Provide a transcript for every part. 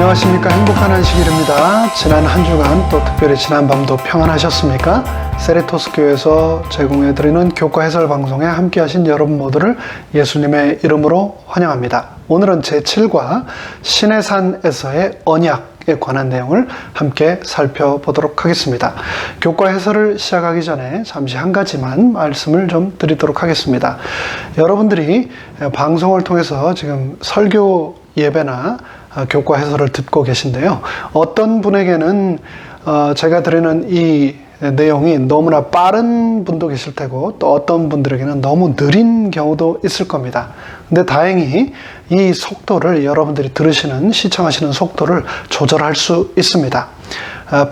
안녕하십니까. 행복한 안식일입니다. 지난 한 주간 또 특별히 지난 밤도 평안하셨습니까? 세리토스 교회에서 제공해드리는 교과 해설 방송에 함께하신 여러분 모두를 예수님의 이름으로 환영합니다. 오늘은 제7과 신의 산에서의 언약에 관한 내용을 함께 살펴보도록 하겠습니다. 교과 해설을 시작하기 전에 잠시 한 가지만 말씀을 좀 드리도록 하겠습니다. 여러분들이 방송을 통해서 지금 설교 예배나 교과 해설을 듣고 계신데요. 어떤 분에게는 제가 드리는 이 내용이 너무나 빠른 분도 계실 테고, 또 어떤 분들에게는 너무 느린 경우도 있을 겁니다. 근데 다행히 이 속도를 여러분들이 들으시는, 시청하시는 속도를 조절할 수 있습니다.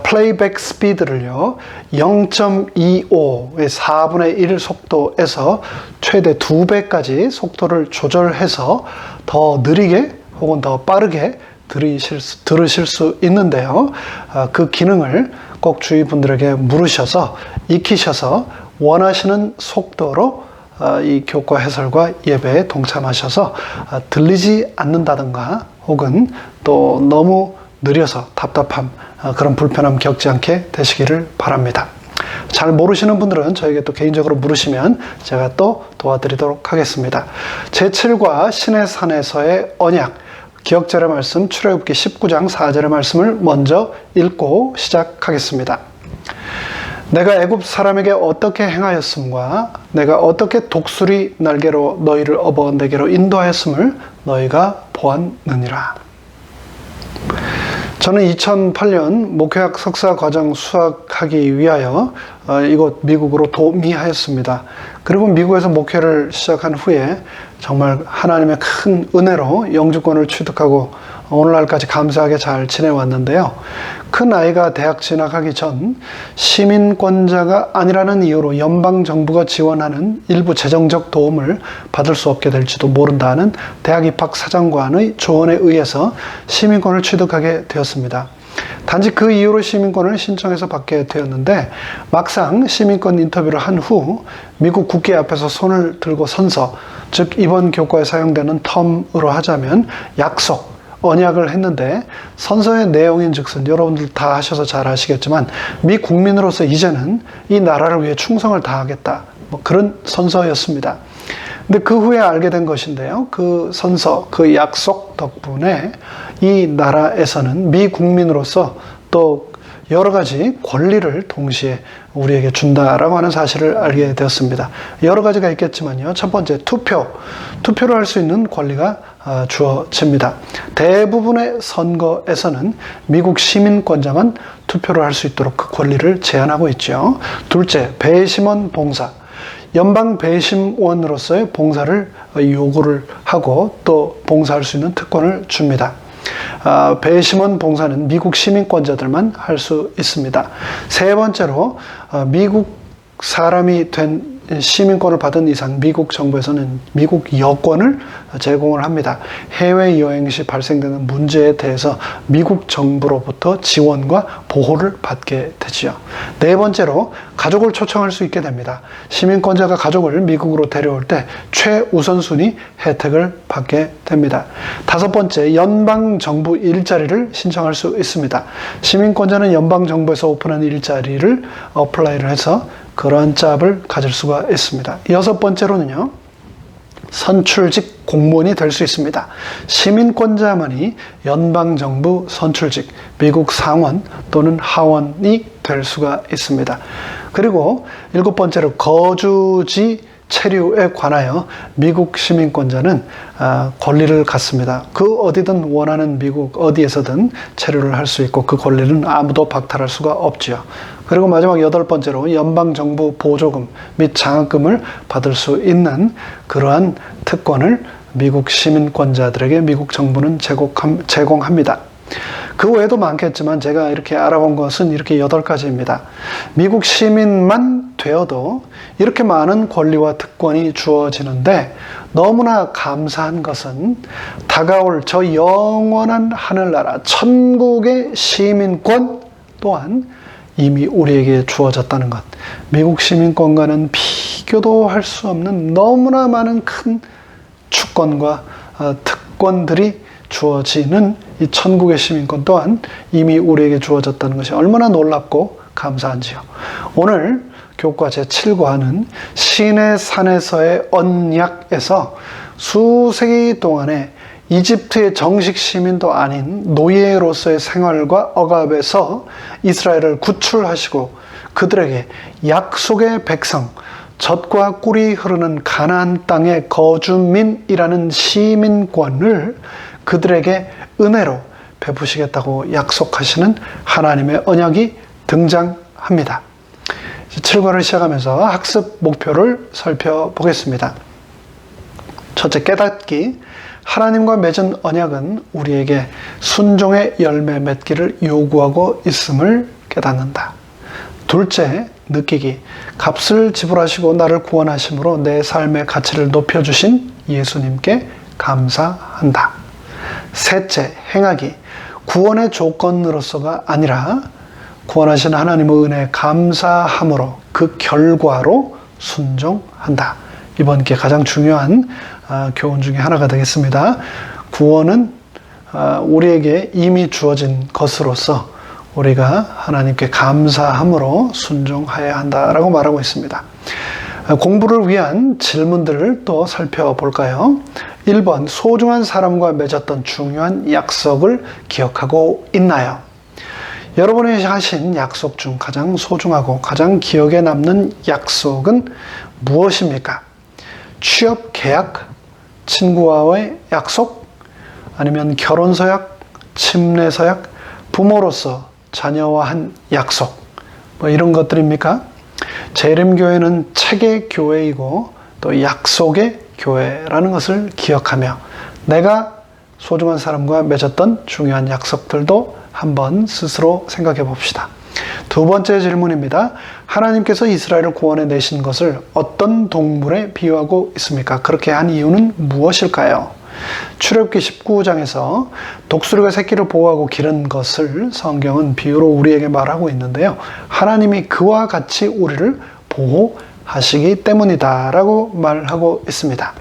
플레이백 스피드를요 0.25의 4분의 1 속도에서 최대 2배까지 속도를 조절해서 더 느리게 혹은 더 빠르게 들으실 수 있는데요. 그 기능을 꼭 주위 분들에게 물으셔서 익히셔서 원하시는 속도로 이 교과 해설과 예배에 동참하셔서 들리지 않는다든가 혹은 또 너무 느려서 답답함, 그런 불편함 겪지 않게 되시기를 바랍니다. 잘 모르시는 분들은 저에게 또 개인적으로 물으시면 제가 또 도와드리도록 하겠습니다. 제7과 신의 산에서의 언약, 기억절의 말씀 출애굽기 19장 4절의 말씀을 먼저 읽고 시작하겠습니다. 내가 애굽 사람에게 어떻게 행하였음과 내가 어떻게 독수리 날개로 너희를 업어 내게로 인도하였음을 너희가 보았느니라. 저는 2008년 목회학 석사 과정 수학하기 위하여 이곳 미국으로 도미하였습니다. 그리고 미국에서 목회를 시작한 후에 정말 하나님의 큰 은혜로 영주권을 취득하고 오늘날까지 감사하게 잘 지내왔는데요. 큰 아이가 대학 진학하기 전 시민권자가 아니라는 이유로 연방정부가 지원하는 일부 재정적 도움을 받을 수 없게 될지도 모른다는 대학 입학 사정관의 조언에 의해서 시민권을 취득하게 되었습니다. 단지 그 이유로 시민권을 신청해서 받게 되었는데, 막상 시민권 인터뷰를 한 후 미국 국회 앞에서 손을 들고 선서, 즉 이번 교과에 사용되는 텀으로 하자면 약속, 언약을 했는데, 선서의 내용인 즉슨 여러분들 다 하셔서 잘 아시겠지만 미 국민으로서 이제는 이 나라를 위해 충성을 다하겠다, 그런 선서였습니다. 근데 그 후에 알게 된 것인데요. 그 선서, 그 약속 덕분에 이 나라에서는 미 국민으로서 또 여러 가지 권리를 동시에 우리에게 준다라고 하는 사실을 알게 되었습니다. 여러 가지가 있겠지만요. 첫 번째, 투표를 할 수 있는 권리가 주어집니다. 대부분의 선거에서는 미국 시민권자만 투표를 할 수 있도록 그 권리를 제한하고 있죠. 둘째, 배심원 봉사. 연방 배심원으로서의 봉사를 요구를 하고 또 봉사할 수 있는 특권을 줍니다. 배심원 봉사는 미국 시민권자들만 할 수 있습니다. 세 번째로 미국 사람이 된 시민권을 받은 이상 미국 정부에서는 미국 여권을 제공을 합니다. 해외여행 시 발생되는 문제에 대해서 미국 정부로부터 지원과 보호를 받게 되지요. 네 번째로 가족을 초청할 수 있게 됩니다. 시민권자가 가족을 미국으로 데려올 때 최우선순위 혜택을 받게 됩니다. 다섯 번째, 연방정부 일자리를 신청할 수 있습니다. 시민권자는 연방정부에서 오픈한 일자리를 어플라이를 해서 그러한 짭을 가질 수가 있습니다. 여섯 번째로는요, 선출직 공무원이 될 수 있습니다. 시민권자만이 연방정부 선출직, 미국 상원 또는 하원이 될 수가 있습니다. 그리고 일곱 번째로 거주지 체류에 관하여 미국 시민권자는 권리를 갖습니다. 그 어디든 원하는 미국 어디에서든 체류를 할 수 있고 그 권리는 아무도 박탈할 수가 없지요. 그리고 마지막 여덟 번째로 연방정부 보조금 및 장학금을 받을 수 있는 그러한 특권을 미국 시민권자들에게 미국 정부는 제공합니다. 그 외에도 많겠지만 제가 이렇게 알아본 것은 이렇게 8가지입니다. 미국 시민만 되어도 이렇게 많은 권리와 특권이 주어지는데, 너무나 감사한 것은 다가올 저 영원한 하늘나라 천국의 시민권 또한 이미 우리에게 주어졌다는 것. 미국 시민권과는 비교도 할 수 없는 너무나 많은 큰 주권과 특권들이 주어지는 이 천국의 시민권 또한 이미 우리에게 주어졌다는 것이 얼마나 놀랍고 감사한지요. 오늘 교과 제7과는 신의 산에서의 언약에서 수세기 동안에 이집트의 정식 시민도 아닌 노예로서의 생활과 억압에서 이스라엘을 구출하시고 그들에게 약속의 백성, 젖과 꿀이 흐르는 가나안 땅의 거주민이라는 시민권을 그들에게 은혜로 베푸시겠다고 약속하시는 하나님의 언약이 등장합니다. 7과를 시작하면서 학습 목표를 살펴보겠습니다. 첫째, 깨닫기. 하나님과 맺은 언약은 우리에게 순종의 열매 맺기를 요구하고 있음을 깨닫는다. 둘째, 느끼기. 값을 지불하시고 나를 구원하심으로 내 삶의 가치를 높여주신 예수님께 감사한다. 셋째, 행하기. 구원의 조건으로서가 아니라 구원하신 하나님의 은혜에 감사함으로 그 결과로 순종한다. 이번 게 가장 중요한 교훈 중에 하나가 되겠습니다. 구원은 우리에게 이미 주어진 것으로서 우리가 하나님께 감사함으로 순종해야 한다라고 말하고 있습니다. 공부를 위한 질문들을 또 살펴볼까요? 1번, 소중한 사람과 맺었던 중요한 약속을 기억하고 있나요? 여러분이 하신 약속 중 가장 소중하고 가장 기억에 남는 약속은 무엇입니까? 취업 계약, 친구와의 약속, 아니면 결혼 서약, 침례 서약, 부모로서 자녀와 한 약속, 뭐 이런 것들입니까? 재림교회는 책의 교회이고 또 약속의 교회라는 것을 기억하며 내가 소중한 사람과 맺었던 중요한 약속들도 한번 스스로 생각해 봅시다. 두 번째 질문입니다. 하나님께서 이스라엘을 구원해 내신 것을 어떤 동물에 비유하고 있습니까? 그렇게 한 이유는 무엇일까요? 출애굽기 19장에서 독수리가 새끼를 보호하고 기른 것을 성경은 비유로 우리에게 말하고 있는데요. 하나님이 그와 같이 우리를 보호하시기 때문이다 라고 말하고 있습니다.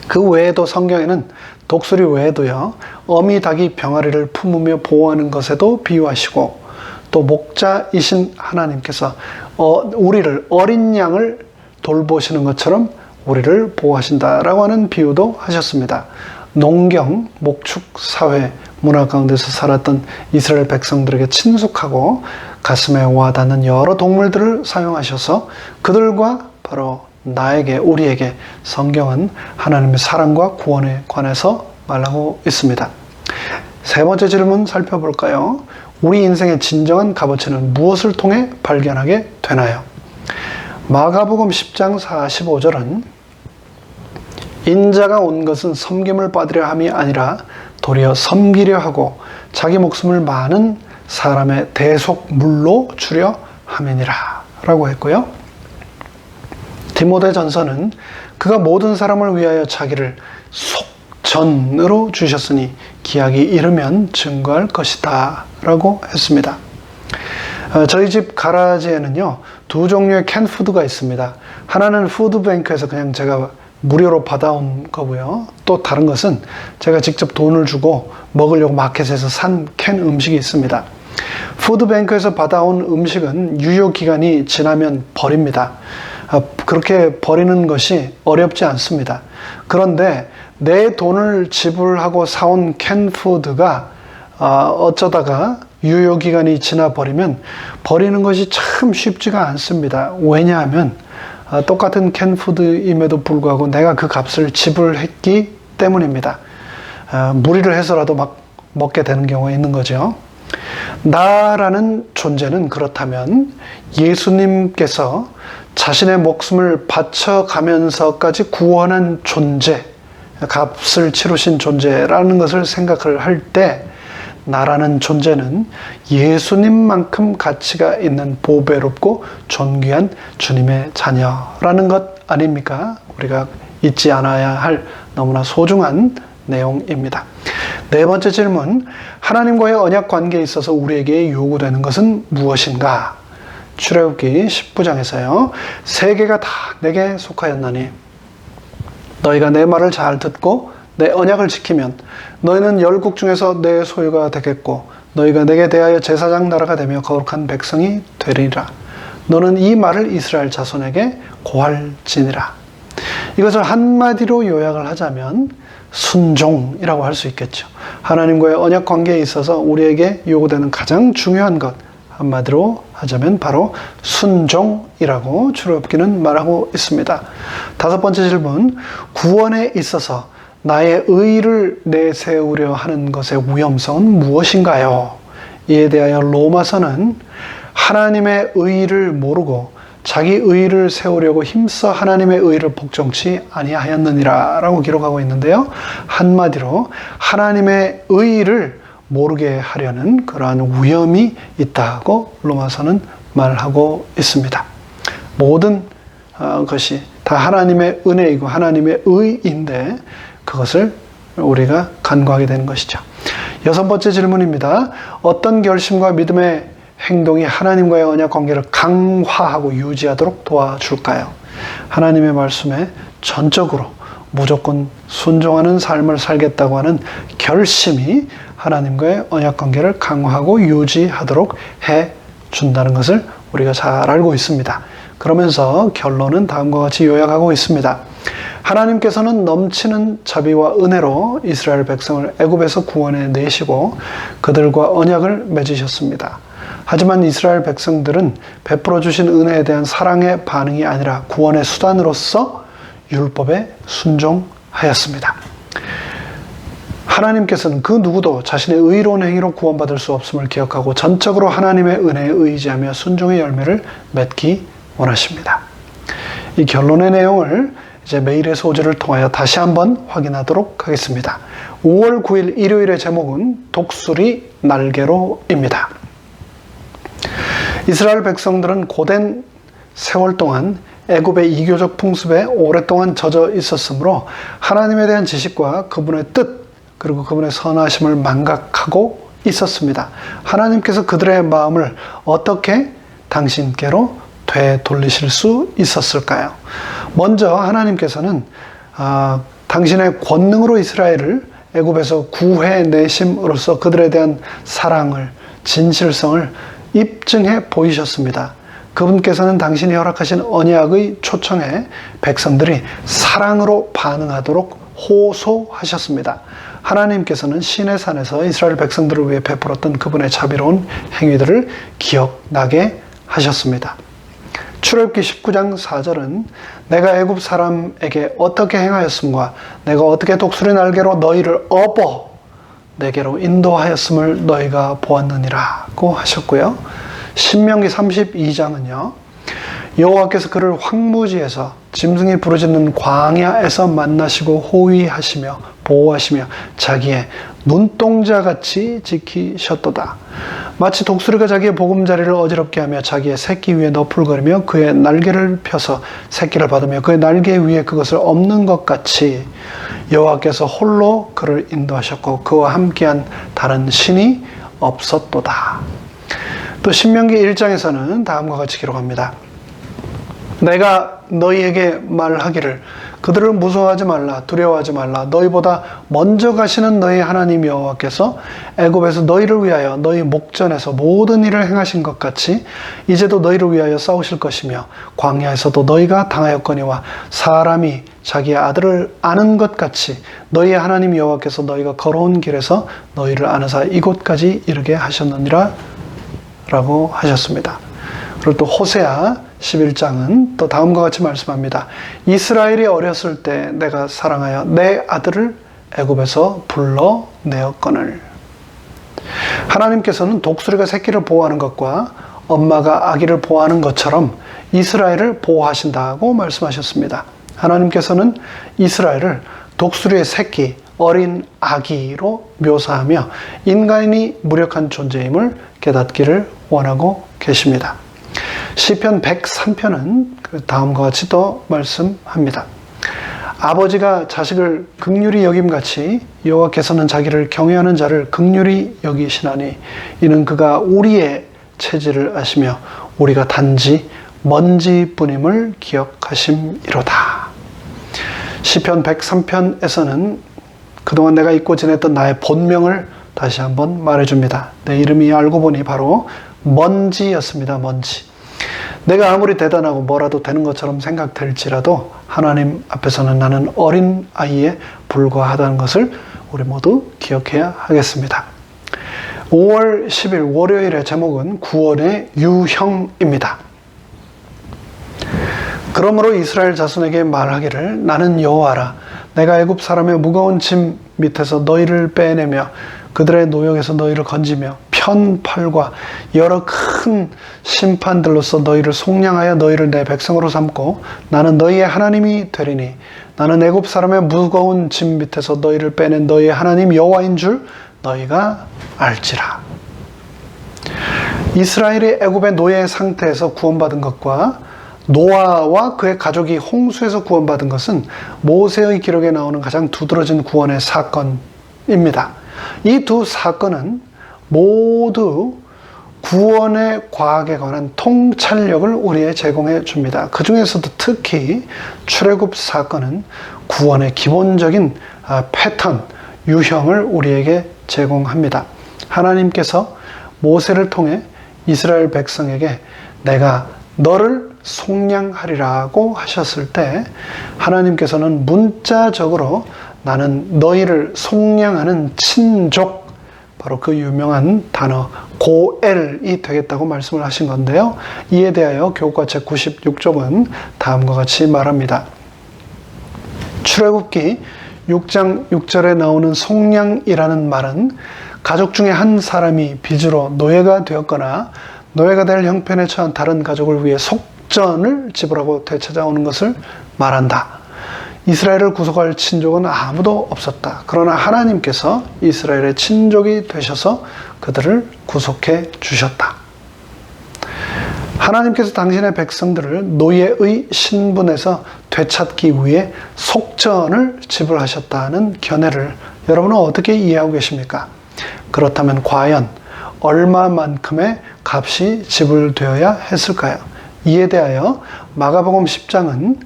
그 외에도 성경에는 독수리 외에도요, 어미 닭이 병아리를 품으며 보호하는 것에도 비유하시고 또 목자이신 하나님께서 우리를 어린 양을 돌보시는 것처럼 우리를 보호하신다라고 하는 비유도 하셨습니다. 농경, 목축 사회 문화 가운데서 살았던 이스라엘 백성들에게 친숙하고 가슴에 와닿는 여러 동물들을 사용하셔서 그들과 바로 나에게, 우리에게 성경은 하나님의 사랑과 구원에 관해서 말하고 있습니다. 세 번째 질문 살펴볼까요? 우리 인생의 진정한 값어치는 무엇을 통해 발견하게 되나요? 마가복음 10장 45절은 인자가 온 것은 섬김을 받으려 함이 아니라 도리어 섬기려 하고 자기 목숨을 많은 사람의 대속물로 주려 함이니라 라고 했고요. 디모데전서는 그가 모든 사람을 위하여 자기를 속전으로 주셨으니 기약이 이르면 증거할 것이다 라고 했습니다. 저희 집 가라지에는요, 두 종류의 캔푸드가 있습니다. 하나는 푸드뱅크에서 그냥 제가 무료로 받아온 거고요. 또 다른 것은 제가 직접 돈을 주고 먹으려고 마켓에서 산 캔 음식이 있습니다. 푸드뱅크에서 받아온 음식은 유효기간이 지나면 버립니다. 그렇게 버리는 것이 어렵지 않습니다. 그런데 내 돈을 지불하고 사온 캔푸드가 어쩌다가 유효기간이 지나버리면 버리는 것이 참 쉽지가 않습니다. 왜냐하면 똑같은 캔푸드임에도 불구하고 내가 그 값을 지불했기 때문입니다. 무리를 해서라도 막 먹게 되는 경우가 있는 거죠. 나라는 존재는 그렇다면 예수님께서 자신의 목숨을 바쳐가면서까지 구원한 존재, 값을 치르신 존재라는 것을 생각을 할 때 나라는 존재는 예수님만큼 가치가 있는 보배롭고 존귀한 주님의 자녀라는 것 아닙니까? 우리가 잊지 않아야 할 너무나 소중한 내용입니다. 네 번째 질문, 하나님과의 언약 관계에 있어서 우리에게 요구되는 것은 무엇인가? 출애굽기 19장에서요. 세계가 다 내게 속하였나니 너희가 내 말을 잘 듣고 내 언약을 지키면 너희는 열국 중에서 내 소유가 되겠고 너희가 내게 대하여 제사장 나라가 되며 거룩한 백성이 되리라. 너는 이 말을 이스라엘 자손에게 고할지니라. 이것을 한마디로 요약을 하자면 순종이라고 할 수 있겠죠. 하나님과의 언약 관계에 있어서 우리에게 요구되는 가장 중요한 것, 한마디로 하자면 바로 순종이라고 출애굽기는 말하고 있습니다. 다섯 번째 질문, 구원에 있어서 나의 의를 내세우려 하는 것의 위험성은 무엇인가요? 이에 대하여 로마서는 하나님의 의를 모르고 자기 의를 세우려고 힘써 하나님의 의를 복종치 아니하였느니라 라고 기록하고 있는데요. 한마디로 하나님의 의를 모르게 하려는 그러한 위험이 있다고 로마서는 말하고 있습니다. 모든 것이 다 하나님의 은혜이고 하나님의 의인데 그것을 우리가 간구하게 되는 것이죠. 여섯 번째 질문입니다. 어떤 결심과 믿음의 행동이 하나님과의 언약 관계를 강화하고 유지하도록 도와줄까요? 하나님의 말씀에 전적으로 무조건 순종하는 삶을 살겠다고 하는 결심이 하나님과의 언약 관계를 강화하고 유지하도록 해준다는 것을 우리가 잘 알고 있습니다. 그러면서 결론은 다음과 같이 요약하고 있습니다. 하나님께서는 넘치는 자비와 은혜로 이스라엘 백성을 애굽에서 구원해 내시고 그들과 언약을 맺으셨습니다. 하지만 이스라엘 백성들은 베풀어 주신 은혜에 대한 사랑의 반응이 아니라 구원의 수단으로서 율법에 순종하였습니다. 하나님께서는 그 누구도 자신의 의로운 행위로 구원받을 수 없음을 기억하고 전적으로 하나님의 은혜에 의지하며 순종의 열매를 맺기 원하십니다. 이 결론의 내용을 이제 메일의 소재를 통하여 다시 한번 확인하도록 하겠습니다. 5월 9일 일요일의 제목은 독수리 날개로입니다. 이스라엘 백성들은 고된 세월 동안 애굽의 이교적 풍습에 오랫동안 젖어 있었으므로 하나님에 대한 지식과 그분의 뜻 그리고 그분의 선하심을 망각하고 있었습니다. 하나님께서 그들의 마음을 어떻게 당신께로 되돌리실 수 있었을까요? 먼저 하나님께서는 당신의 권능으로 이스라엘을 애굽에서 구해내심으로써 그들에 대한 사랑을, 진실성을 입증해 보이셨습니다. 그분께서는 당신이 허락하신 언약의 초청에 백성들이 사랑으로 반응하도록 호소하셨습니다. 하나님께서는 시내산에서 이스라엘 백성들을 위해 베풀었던 그분의 자비로운 행위들을 기억나게 하셨습니다. 출애굽기 19장 4절은 내가 애굽 사람에게 어떻게 행하였음과 내가 어떻게 독수리 날개로 너희를 업어 내게로 인도하였음을 너희가 보았느니라고 하셨고요. 신명기 32장은요. 여호와께서 그를 황무지에서 짐승이 부르짖는 광야에서 만나시고 호위하시며 보호하시며 자기의 눈동자같이 지키셨도다. 마치 독수리가 자기의 보금자리를 어지럽게 하며 자기의 새끼 위에 너풀거리며 그의 날개를 펴서 새끼를 받으며 그의 날개 위에 그것을 엎는 것 같이 여호와께서 홀로 그를 인도하셨고 그와 함께한 다른 신이 없었도다. 또 신명기 1장에서는 다음과 같이 기록합니다. 내가 너희에게 말하기를 그들을 무서워하지 말라 두려워하지 말라 너희보다 먼저 가시는 너희 하나님 여호와께서 애굽에서 너희를 위하여 너희 목전에서 모든 일을 행하신 것 같이 이제도 너희를 위하여 싸우실 것이며 광야에서도 너희가 당하였거니와 사람이 자기의 아들을 아는 것 같이 너희의 하나님 여호와께서 너희가 걸어온 길에서 너희를 아느사 이곳까지 이르게 하셨느니라 라고 하셨습니다. 그리고 또 호세아 11장은 또 다음과 같이 말씀합니다. 이스라엘이 어렸을 때 내가 사랑하여 내 아들을 애굽에서 불러내었거늘. 하나님께서는 독수리가 새끼를 보호하는 것과 엄마가 아기를 보호하는 것처럼 이스라엘을 보호하신다고 말씀하셨습니다. 하나님께서는 이스라엘을 독수리의 새끼, 어린 아기로 묘사하며 인간이 무력한 존재임을 깨닫기를 원하고 계십니다. 시편 103편은 다음과 같이 또 말씀합니다. 아버지가 자식을 긍휼히 여김같이 여호와께서는 자기를 경외하는 자를 긍휼히 여기시나니 이는 그가 우리의 체질을 아시며 우리가 단지 먼지뿐임을 기억하심이로다. 시편 103편에서는 그동안 내가 잊고 지냈던 나의 본명을 다시 한번 말해줍니다. 내 이름이 알고 보니 바로 먼지였습니다. 먼지. 내가 아무리 대단하고 뭐라도 되는 것처럼 생각될지라도 하나님 앞에서는 나는 어린 아이에 불과하다는 것을 우리 모두 기억해야 하겠습니다. 5월 10일 월요일의 제목은 구원의 유형입니다. 그러므로 이스라엘 자손에게 말하기를 나는 여호와라. 내가 애굽 사람의 무거운 짐 밑에서 너희를 빼내며 그들의 노역에서 너희를 건지며 편팔과 여러 큰 심판들로서 너희를 속량하여 너희를 내 백성으로 삼고 나는 너희의 하나님이 되리니 나는 애굽 사람의 무거운 짐 밑에서 너희를 빼낸 너희의 하나님 여호와인 줄 너희가 알지라. 이스라엘이 애굽의 노예 상태에서 구원받은 것과 노아와 그의 가족이 홍수에서 구원받은 것은 모세의 기록에 나오는 가장 두드러진 구원의 사건입니다. 이 두 사건은 모두 구원의 과학에 관한 통찰력을 우리에게 제공해 줍니다. 그 중에서도 특히 출애굽 사건은 구원의 기본적인 패턴, 유형을 우리에게 제공합니다. 하나님께서 모세를 통해 이스라엘 백성에게 내가 너를 속량하리라고 하셨을 때 하나님께서는 문자적으로 나는 너희를 속량하는 친족, 바로 그 유명한 단어 고엘이 되겠다고 말씀을 하신 건데요. 이에 대하여 교과 제96쪽은 다음과 같이 말합니다. 출애굽기 6장 6절에 나오는 속량이라는 말은 가족 중에 한 사람이 빚으로 노예가 되었거나 노예가 될 형편에 처한 다른 가족을 위해 속전을 지불하고 되찾아오는 것을 말한다. 이스라엘을 구속할 친족은 아무도 없었다. 그러나 하나님께서 이스라엘의 친족이 되셔서 그들을 구속해 주셨다. 하나님께서 당신의 백성들을 노예의 신분에서 되찾기 위해 속전을 지불하셨다는 견해를 여러분은 어떻게 이해하고 계십니까? 그렇다면 과연 얼마만큼의 값이 지불되어야 했을까요? 이에 대하여 마가복음 10장은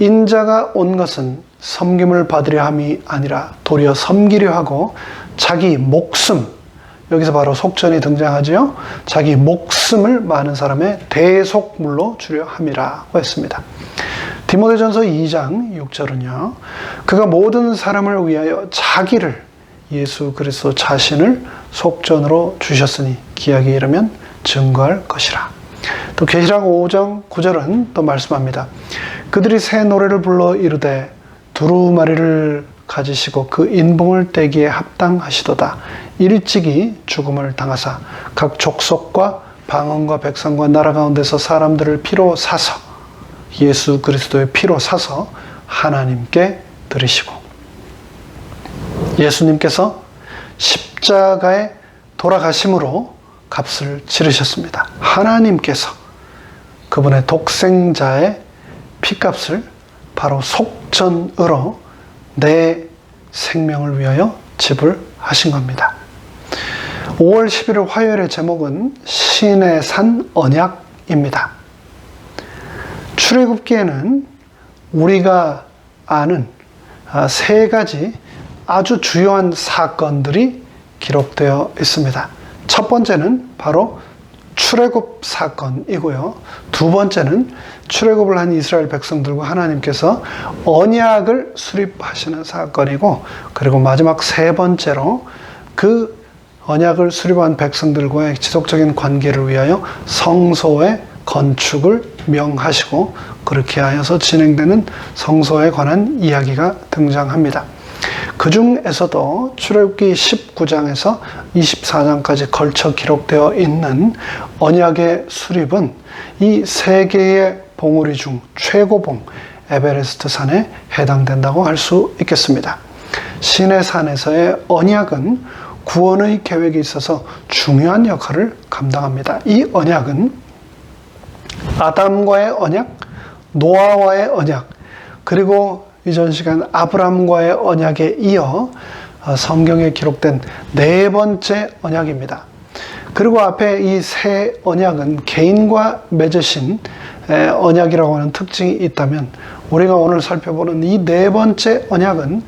인자가 온 것은 섬김을 받으려 함이 아니라 도리어 섬기려 하고 자기 목숨, 여기서 바로 속전이 등장하지요. 자기 목숨을 많은 사람의 대속물로 주려 함이라고 했습니다. 디모데전서 2장 6절은요. 그가 모든 사람을 위하여 자기를 예수 그리스도 자신을 속전으로 주셨으니 기약이 이르면 증거할 것이라. 또 계시락 5장 9절은 또 말씀합니다. 그들이 새 노래를 불러 이르되 두루마리를 가지시고 그 인봉을 떼기에 합당하시도다. 일찍이 죽음을 당하사 각 족속과 방언과 백성과 나라 가운데서 사람들을 피로 사서 예수 그리스도의 피로 사서 하나님께 드리시고 예수님께서 십자가에 돌아가심으로 값을 치르셨습니다. 하나님께서 그분의 독생자의 피값을 바로 속전으로 내 생명을 위하여 지불하신 겁니다. 5월 11일 화요일의 제목은 신의 산 언약입니다. 출애굽기에는 우리가 아는 세 가지 아주 주요한 사건들이 기록되어 있습니다. 첫 번째는 바로 출애굽 사건이고요. 두 번째는 출애굽을 한 이스라엘 백성들과 하나님께서 언약을 수립하시는 사건이고, 그리고 마지막 세 번째로 그 언약을 수립한 백성들과의 지속적인 관계를 위하여 성소의 건축을 명하시고 그렇게 하여서 진행되는 성소에 관한 이야기가 등장합니다. 그 중에서도 출애굽기 19장에서 24장까지 걸쳐 기록되어 있는 언약의 수립은 이 세 개의 봉우리 중 최고봉 에베레스트 산에 해당된다고 할 수 있겠습니다. 신의 산에서의 언약은 구원의 계획에 있어서 중요한 역할을 감당합니다. 이 언약은 아담과의 언약, 노아와의 언약, 그리고 이전 시간 아브람과의 언약에 이어 성경에 기록된 네 번째 언약입니다. 그리고 앞에 이 세 언약은 개인과 맺으신 언약이라고 하는 특징이 있다면, 우리가 오늘 살펴보는 이 네 번째 언약은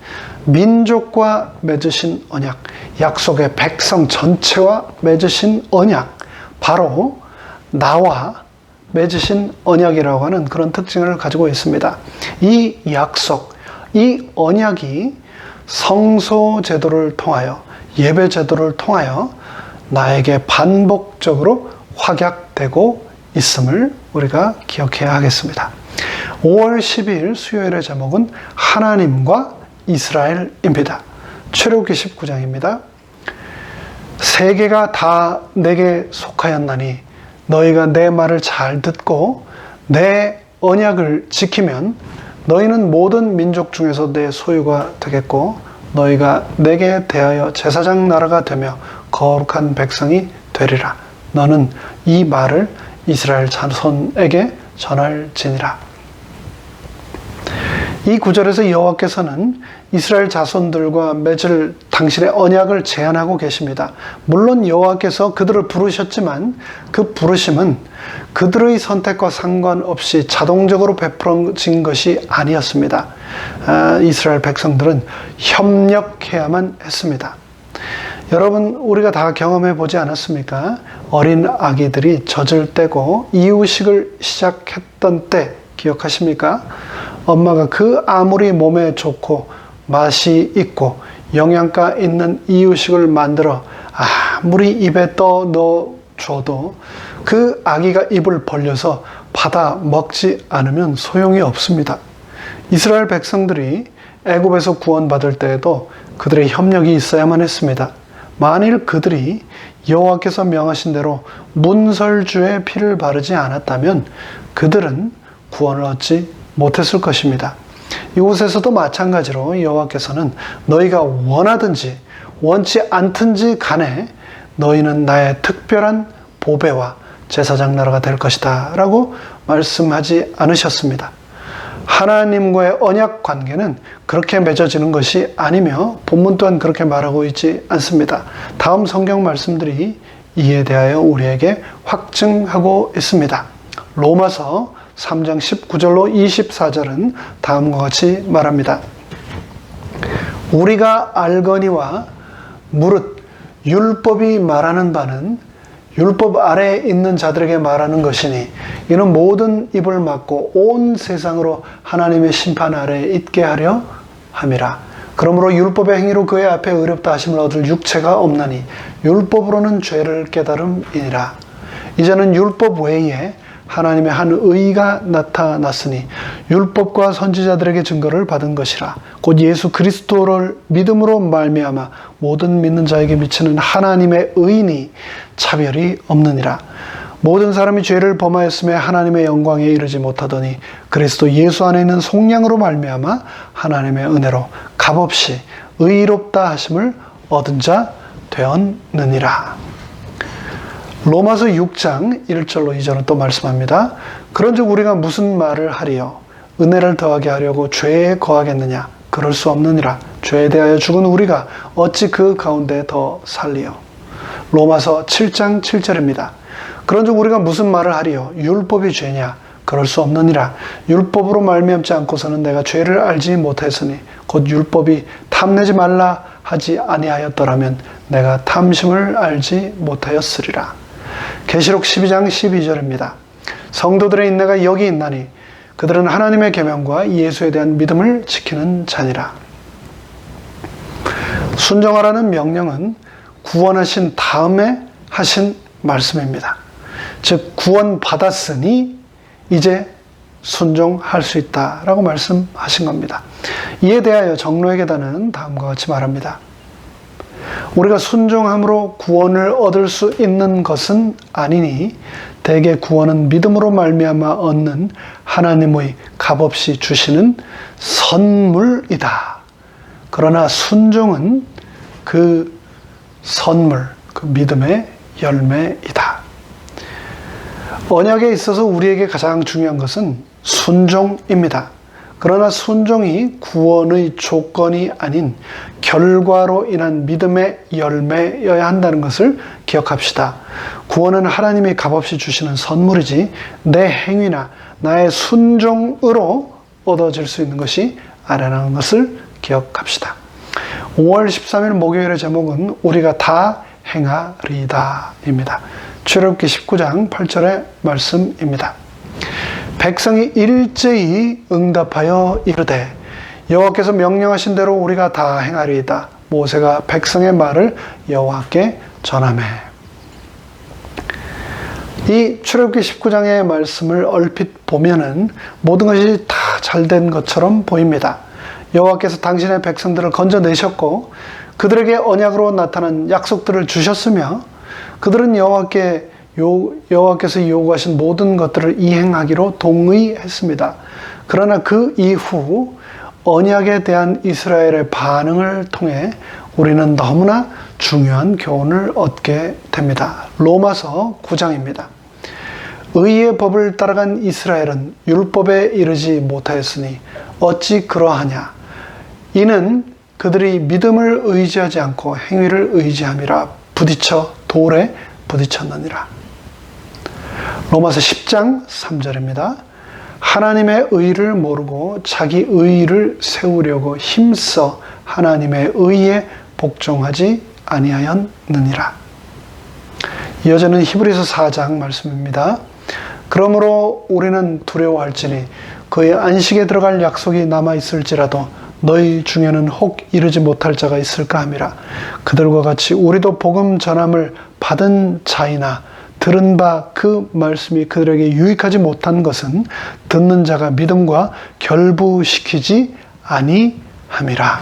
민족과 맺으신 언약, 약속의 백성 전체와 맺으신 언약, 바로 나와 맺으신 언약이라고 하는 그런 특징을 가지고 있습니다. 이 약속, 이 언약이 성소 제도를 통하여, 예배 제도를 통하여 나에게 반복적으로 확약되고 있음을 우리가 기억해야 하겠습니다. 5월 12일 수요일의 제목은 하나님과 이스라엘입니다. 출애굽기 19장입니다. 세계가 다 내게 속하였나니 너희가 내 말을 잘 듣고 내 언약을 지키면 너희는 모든 민족 중에서 내 소유가 되겠고 너희가 내게 대하여 제사장 나라가 되며 거룩한 백성이 되리라. 너는 이 말을 이스라엘 자손에게 전할지니라. 이 구절에서 여호와께서는 이스라엘 자손들과 맺을 당신의 언약을 제안하고 계십니다. 물론 여호와께서 그들을 부르셨지만 그 부르심은 그들의 선택과 상관없이 자동적으로 베풀어진 것이 아니었습니다. 이스라엘 백성들은 협력해야만 했습니다. 여러분, 우리가 다 경험해 보지 않았습니까? 어린 아기들이 젖을 떼고 이유식을 시작했던 때 기억하십니까? 엄마가 그 아무리 몸에 좋고 맛이 있고 영양가 있는 이유식을 만들어 아무리 입에 떠 넣어줘도 그 아기가 입을 벌려서 받아 먹지 않으면 소용이 없습니다. 이스라엘 백성들이 애굽에서 구원받을 때에도 그들의 협력이 있어야만 했습니다. 만일 그들이 여호와께서 명하신 대로 문설주의 피를 바르지 않았다면 그들은 구원을 얻지 못했을 것입니다. 이곳에서도 마찬가지로 여호와께서는 너희가 원하든지 원치 않든지 간에 너희는 나의 특별한 보배와 제사장 나라가 될 것이다 라고 말씀하지 않으셨습니다. 하나님과의 언약 관계는 그렇게 맺어지는 것이 아니며 본문 또한 그렇게 말하고 있지 않습니다. 다음 성경 말씀들이 이에 대하여 우리에게 확증하고 있습니다. 로마서 3장 19절로 24절은 다음과 같이 말합니다. 우리가 알거니와 무릇 율법이 말하는 바는 율법 아래에 있는 자들에게 말하는 것이니 이는 모든 입을 막고 온 세상으로 하나님의 심판 아래에 있게 하려 함이라. 그러므로 율법의 행위로 그의 앞에 의롭다 하심을 얻을 육체가 없나니 율법으로는 죄를 깨달음이니라. 이제는 율법 외에 하나님의 한 의가 나타났으니 율법과 선지자들에게 증거를 받은 것이라. 곧 예수 그리스도를 믿음으로 말미암아 모든 믿는 자에게 미치는 하나님의 의니 차별이 없느니라. 모든 사람이 죄를 범하였음에 하나님의 영광에 이르지 못하더니 그리스도 예수 안에 있는 속량으로 말미암아 하나님의 은혜로 값없이 의롭다 하심을 얻은 자 되었느니라. 로마서 6장 1절로 2절은 또 말씀합니다. 그런즉 우리가 무슨 말을 하리요? 은혜를 더하게 하려고 죄에 거하겠느냐? 그럴 수 없느니라. 죄에 대하여 죽은 우리가 어찌 그 가운데 더 살리요? 로마서 7장 7절입니다. 그런즉 우리가 무슨 말을 하리요? 율법이 죄냐? 그럴 수 없느니라. 율법으로 말미암지 않고서는 내가 죄를 알지 못했으니 곧 율법이 탐내지 말라 하지 아니하였더라면 내가 탐심을 알지 못하였으리라. 계시록 12장 12절입니다. 성도들의 인내가 여기 있나니 그들은 하나님의 계명과 예수에 대한 믿음을 지키는 자니라. 순종하라는 명령은 구원하신 다음에 하신 말씀입니다. 즉 구원받았으니 이제 순종할 수 있다라고 말씀하신 겁니다. 이에 대하여 정로의 계단은 다음과 같이 말합니다. 우리가 순종함으로 구원을 얻을 수 있는 것은 아니니 대개 구원은 믿음으로 말미암아 얻는 하나님의 값없이 주시는 선물이다. 그러나 순종은 그 선물, 그 믿음의 열매이다. 언약에 있어서 우리에게 가장 중요한 것은 순종입니다. 그러나 순종이 구원의 조건이 아닌 결과로 인한 믿음의 열매여야 한다는 것을 기억합시다. 구원은 하나님이 값없이 주시는 선물이지 내 행위나 나의 순종으로 얻어질 수 있는 것이 아니라는 것을 기억합시다. 5월 13일 목요일의 제목은 우리가 다 행하리이다 입니다. 출애굽기 19장 8절의 말씀입니다. 백성이 일제히 응답하여 이르되 여호와께서 명령하신 대로 우리가 다 행하리이다. 모세가 백성의 말을 여호와께 전하매. 이 출애굽기 19장의 말씀을 얼핏 보면은 모든 것이 다 잘된 것처럼 보입니다. 여호와께서 당신의 백성들을 건져내셨고 그들에게 언약으로 나타난 약속들을 주셨으며 그들은 여호와께서 요구하신 모든 것들을 이행하기로 동의했습니다. 그러나 그 이후 언약에 대한 이스라엘의 반응을 통해 우리는 너무나 중요한 교훈을 얻게 됩니다. 로마서 9장입니다. 의의 법을 따라간 이스라엘은 율법에 이르지 못하였으니 어찌 그러하냐? 이는 그들이 믿음을 의지하지 않고 행위를 의지함이라 부딪혀 돌에 부딪혔느니라. 로마서 10장 3절입니다. 하나님의 의를 모르고 자기 의를 세우려고 힘써 하나님의 의에 복종하지 아니하였느니라. 이어지는 히브리서 4장 말씀입니다. 그러므로 우리는 두려워할지니 그의 안식에 들어갈 약속이 남아있을지라도 너희 중에는 혹 이르지 못할 자가 있을까 함이라. 그들과 같이 우리도 복음 전함을 받은 자이나 들은 바 그 말씀이 그들에게 유익하지 못한 것은 듣는 자가 믿음과 결부시키지 아니함이라.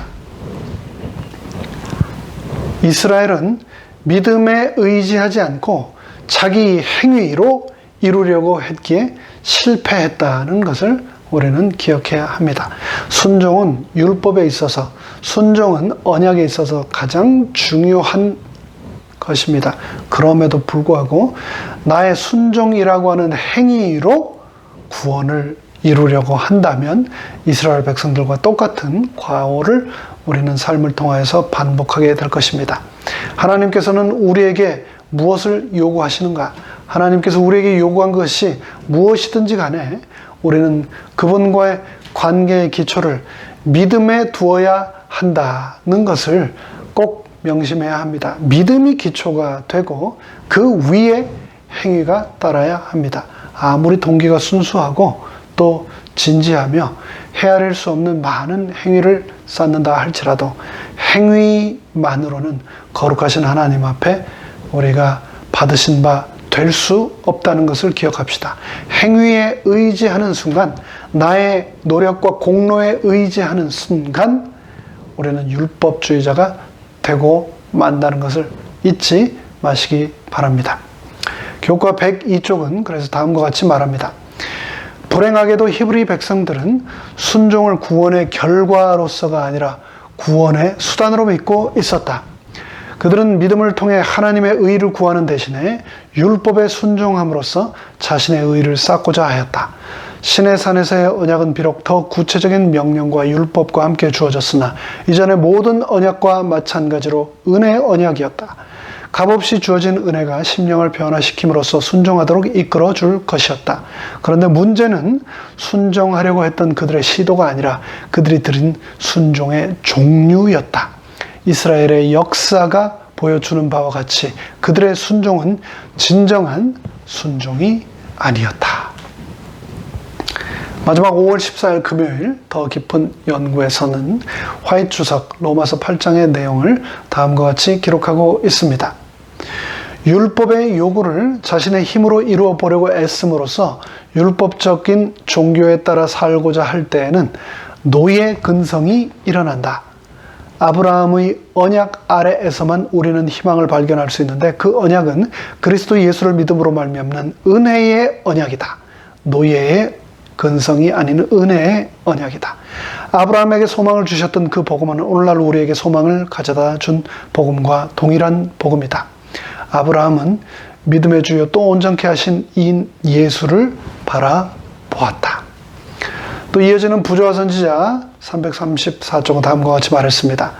이스라엘은 믿음에 의지하지 않고 자기 행위로 이루려고 했기에 실패했다는 것을 우리는 기억해야 합니다. 순종은 율법에 있어서, 순종은 언약에 있어서 가장 중요한 것입니다. 그럼에도 불구하고 나의 순종이라고 하는 행위로 구원을 이루려고 한다면 이스라엘 백성들과 똑같은 과오를 우리는 삶을 통하여서 반복하게 될 것입니다. 하나님께서는 우리에게 무엇을 요구하시는가? 하나님께서 우리에게 요구한 것이 무엇이든지 간에 우리는 그분과의 관계의 기초를 믿음에 두어야 한다는 것을 꼭 명심해야 합니다. 믿음이 기초가 되고 그 위에 행위가 따라야 합니다. 아무리 동기가 순수하고 또 진지하며 헤아릴 수 없는 많은 행위를 쌓는다 할지라도 행위만으로는 거룩하신 하나님 앞에 우리가 받으신 바 될 수 없다는 것을 기억합시다. 행위에 의지하는 순간, 나의 노력과 공로에 의지하는 순간 우리는 율법주의자가 되고 만다는 것을 잊지 마시기 바랍니다. 교과 102쪽은 그래서 다음과 같이 말합니다. 불행하게도 히브리 백성들은 순종을 구원의 결과로서가 아니라 구원의 수단으로 믿고 있었다. 그들은 믿음을 통해 하나님의 의를 구하는 대신에 율법에 순종함으로써 자신의 의를 쌓고자 하였다. 신의 산에서의 언약은 비록 더 구체적인 명령과 율법과 함께 주어졌으나 이전의 모든 언약과 마찬가지로 은혜의 언약이었다. 값없이 주어진 은혜가 심령을 변화시킴으로써 순종하도록 이끌어 줄 것이었다. 그런데 문제는 순종하려고 했던 그들의 시도가 아니라 그들이 드린 순종의 종류였다. 이스라엘의 역사가 보여주는 바와 같이 그들의 순종은 진정한 순종이 아니었다. 마지막 5월 14일 금요일 더 깊은 연구에서는 화이트 주석 로마서 8장의 내용을 다음과 같이 기록하고 있습니다. 율법의 요구를 자신의 힘으로 이루어 보려고 애씀으로써 율법적인 종교에 따라 살고자 할 때에는 노예 근성이 일어난다. 아브라함의 언약 아래에서만 우리는 희망을 발견할 수 있는데 그 언약은 그리스도 예수를 믿음으로 말미암는 은혜의 언약이다. 노예의 근성이 아닌 은혜의 언약이다. 아브라함에게 소망을 주셨던 그 복음은 오늘날 우리에게 소망을 가져다 준 복음과 동일한 복음이다. 아브라함은 믿음의 주요 또 온전케 하신 이 예수를 바라보았다. 또 이어지는 부조화 선지자 334쪽은 다음과 같이 말했습니다.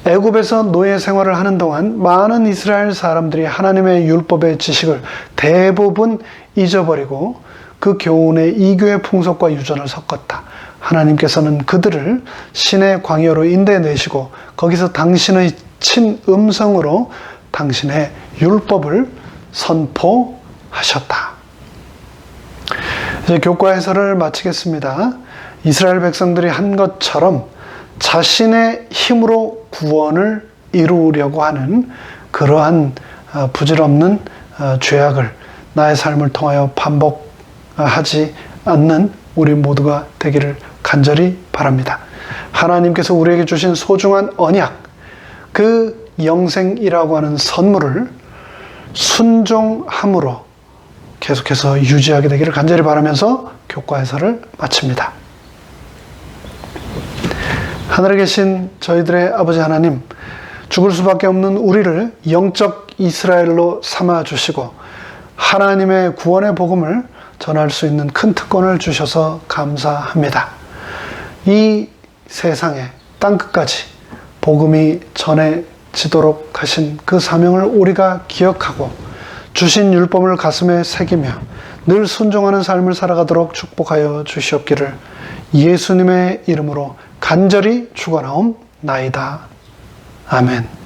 애굽에서 노예 생활을 하는 동안 많은 이스라엘 사람들이 하나님의 율법의 지식을 대부분 잊어버리고 그 교훈에 이교의 풍속과 유전을 섞었다. 하나님께서는 그들을 신의 광야로 인도해내시고 거기서 당신의 친음성으로 당신의 율법을 선포하셨다. 이제 교과 해설을 마치겠습니다. 이스라엘 백성들이 한 것처럼 자신의 힘으로 구원을 이루려고 하는 그러한 부질없는 죄악을 나의 삶을 통하여 반복하지 않는 우리 모두가 되기를 간절히 바랍니다. 하나님께서 우리에게 주신 소중한 언약, 그 영생이라고 하는 선물을 순종함으로 계속해서 유지하게 되기를 간절히 바라면서 교과 해설을 마칩니다. 하늘에 계신 저희들의 아버지 하나님, 죽을 수밖에 없는 우리를 영적 이스라엘로 삼아주시고 하나님의 구원의 복음을 전할 수 있는 큰 특권을 주셔서 감사합니다. 이 세상에 땅끝까지 복음이 전해지도록 하신 그 사명을 우리가 기억하고 주신 율법을 가슴에 새기며 늘 순종하는 삶을 살아가도록 축복하여 주시옵기를 예수님의 이름으로 간절히 축원하옵나이다. 아멘.